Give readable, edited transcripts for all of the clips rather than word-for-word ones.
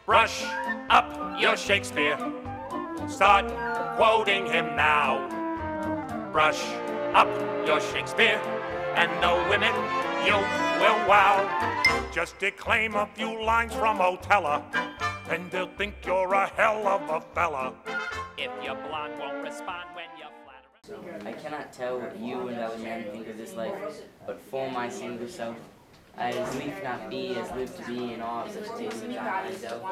Brush up your Shakespeare. Start quoting him now. Brush up your Shakespeare, and the women you will wow. Just declaim a few lines from Otella, and they'll think you're a hell of a fella. If your blonde won't respond when you flatter. I cannot tell what you and other men think of this life, but for my single self, I as lief not be as live to be in all of such days as I myself.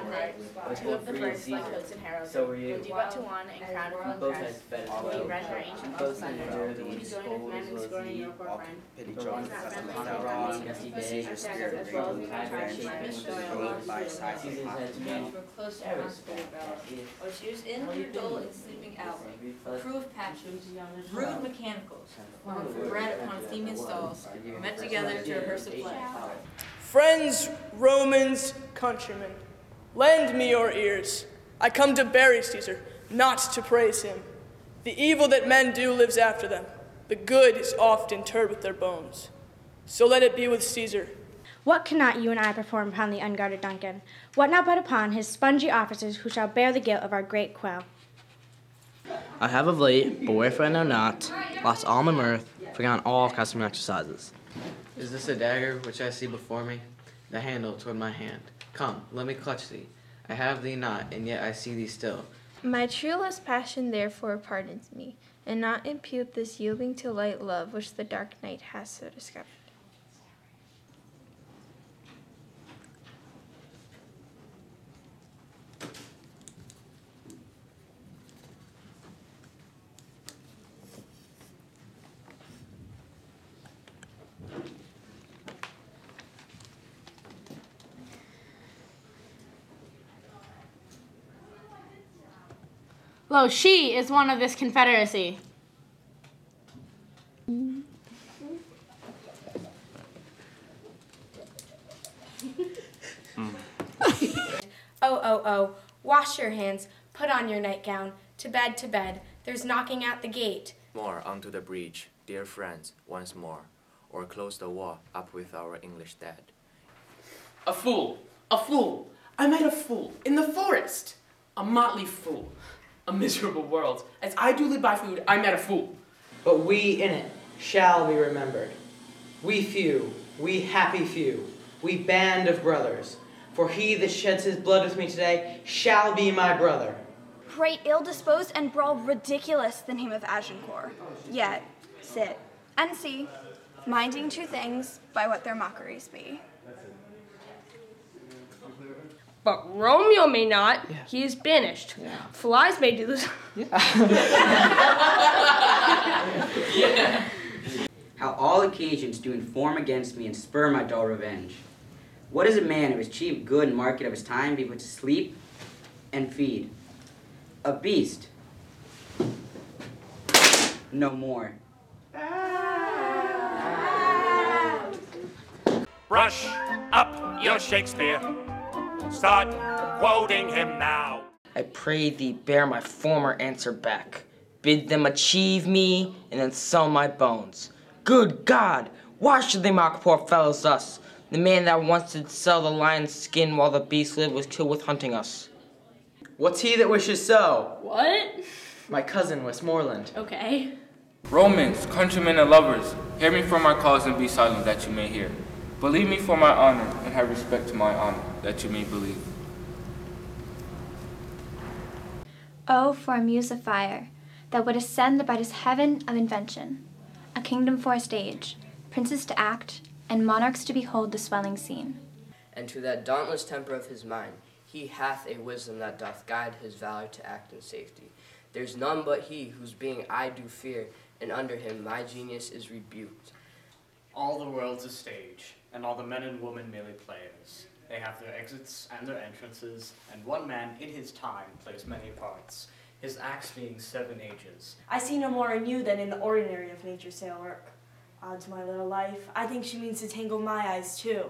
Was more free as Caesar, so were you. Both had fed as well. Both had endured the ages cold as well as he. Pity drawn upon the wrong, Caesar's spirit ruled, ruled by sighs of hot. She was in her dole and sleeping out. Crew of patches, rude mechanicals, were bred upon Athenian stalls, met together to rehearse a play. Friends, Romans, countrymen, lend me your ears. I come to bury Caesar, not to praise him. The evil that men do lives after them. The good is oft interred with their bones. So let it be with Caesar. What cannot you and I perform upon the unguarded Duncan? What not but upon his spongy officers who shall bear the guilt of our great quell? I have of late, but wherefore I know not, lost all my mirth, forgotten all customary exercises. Is this a dagger which I see before me? The handle toward my hand. Come, let me clutch thee. I have thee not, and yet I see thee still. My truless passion therefore pardons me, and not impute this yielding to light love which the dark night has so discovered. Lo, she is one of this confederacy. Oh, wash your hands, put on your nightgown, to bed, there's knocking at the gate. More unto the breach, dear friends, once more, or close the wall up with our English dead. A fool, I met a fool in the forest, a motley fool. A miserable world. As I do live by food, I met a fool. But we in it shall be remembered. We few, we happy few, we band of brothers. For he that sheds his blood with me today shall be my brother. Great ill-disposed and brawl ridiculous the name of Agincourt. Yet, sit and see, minding two things by what their mockeries be. But Romeo may not. Yeah. He is banished. Yeah. Flies may do this. Yeah. How all occasions do inform against me and spur my dull revenge. What is a man who his chief good and market of his time be put to sleep and feed? A beast. No more. Brush up your Shakespeare. Start quoting him now. I pray thee bear my former answer back. Bid them achieve me, and then sell my bones. Good God! Why should they mock poor fellows thus? The man that once did sell the lion's skin while the beast lived was killed with hunting us. What's he that wishes so? What? My cousin Westmoreland. Okay. Romans, countrymen, and lovers, hear me for my cause and be silent that you may hear. Believe me for my honor, and have respect to my honor, that you may believe. Oh, for a muse of fire, that would ascend the brightest heaven of invention, a kingdom for a stage, princes to act, and monarchs to behold the swelling scene. And to that dauntless temper of his mind, he hath a wisdom that doth guide his valor to act in safety. There's none but he whose being I do fear, and under him my genius is rebuked. All the world's a stage, and all the men and women merely players. They have their exits and their entrances, and one man in his time plays many parts, his acts being 7 ages. I see no more in you than in the ordinary of nature's sail work. Odds my little life, I think she means to tangle my eyes too.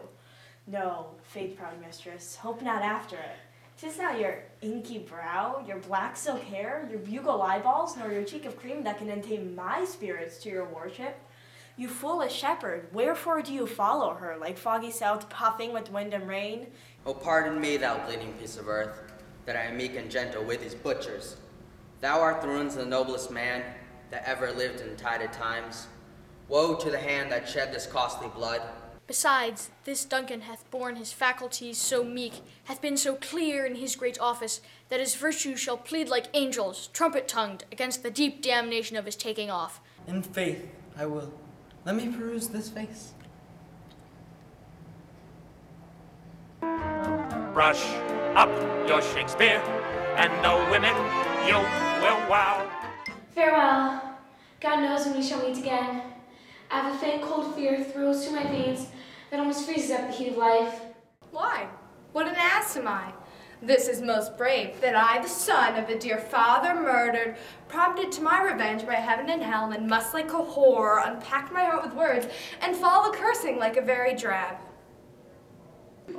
No, faith-proud mistress, hope not after it. 'Tis not your inky brow, your black silk hair, your bugle eyeballs, nor your cheek of cream that can entame my spirits to your worship. You foolish shepherd, wherefore do you follow her, like foggy south puffing with wind and rain? O pardon me, thou bleeding piece of earth, that I am meek and gentle with these butchers. Thou art the ruins of the noblest man that ever lived in tided times. Woe to the hand that shed this costly blood. Besides, this Duncan hath borne his faculties so meek, hath been so clear in his great office, that his virtue shall plead like angels, trumpet-tongued, against the deep damnation of his taking off. In faith, I will. Let me peruse this face. Brush up your Shakespeare, and the women you will wow. Farewell. God knows when we shall meet again. I have a faint cold fear thrills through my veins that almost freezes up the heat of life. Why? What an ass am I? This is most brave, that I, the son of a dear father murdered, prompted to my revenge by heaven and hell, and must like a whore unpack my heart with words, and fall a-cursing like a very drab.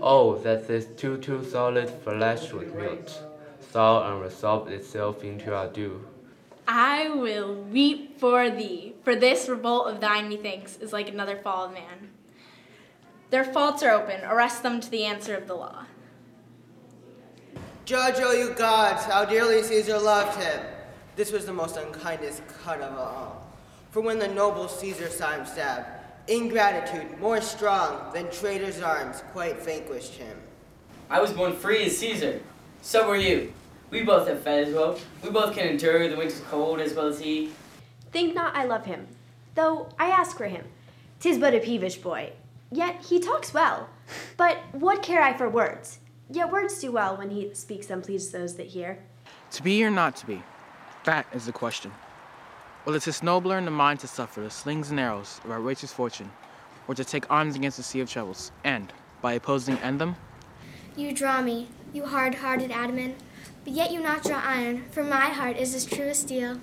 Oh, that this too solid flesh would melt, thaw and resolve itself into a dew. I will weep for thee, for this revolt of thine, methinks, is like another fall of man. Their faults are open, arrest them to the answer of the law. Judge, O you gods, how dearly Caesar loved him. This was the most unkindest cut of all. For when the noble Caesar saw him stabbed, ingratitude, more strong than traitor's arms, quite vanquished him. I was born free as Caesar. So were you. We both have fed as well. We both can endure the winter's cold as well as he. Think not I love him, though I ask for him. 'Tis but a peevish boy, yet he talks well. But what care I for words? Yet words do well when he speaks them please those that hear. To be or not to be, that is the question. Well, it is nobler in the mind to suffer the slings and arrows of outrageous fortune, or to take arms against the sea of troubles, and, by opposing, end them? You draw me, you hard-hearted adamant, but yet you not draw iron, for my heart is as true as steel.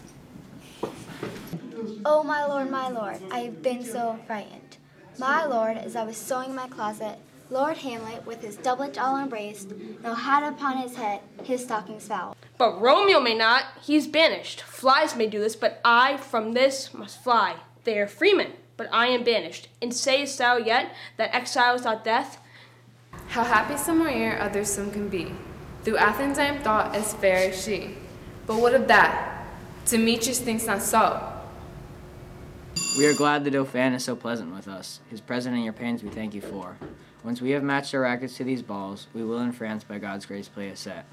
Oh, my lord, I have been so frightened. My lord, as I was sewing in my closet, Lord Hamlet, with his doublet all embraced, no hat upon his head, his stockings foul. But Romeo may not, he is banished. Flies may do this, but I from this must fly. They are freemen, but I am banished. And sayest thou yet that exile is not death? How happy somewhere others some can be. Through Athens I am thought as fair as she. But what of that? Demetrius thinks not so. We are glad the Dauphin is so pleasant with us. His present and your pains we thank you for. Once we have matched our rackets to these balls, we will in France by God's grace play a set.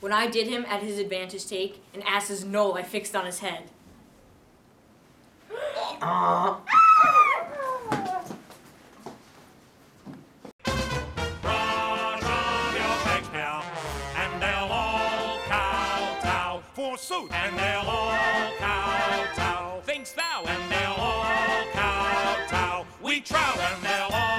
When I did him at his advantage take, an ass's knoll I fixed on his head. And they'll all kowtow, forsooth, and they'll all kowtow. Thinkst thou, and they'll all kowtow. We trow, and they'll all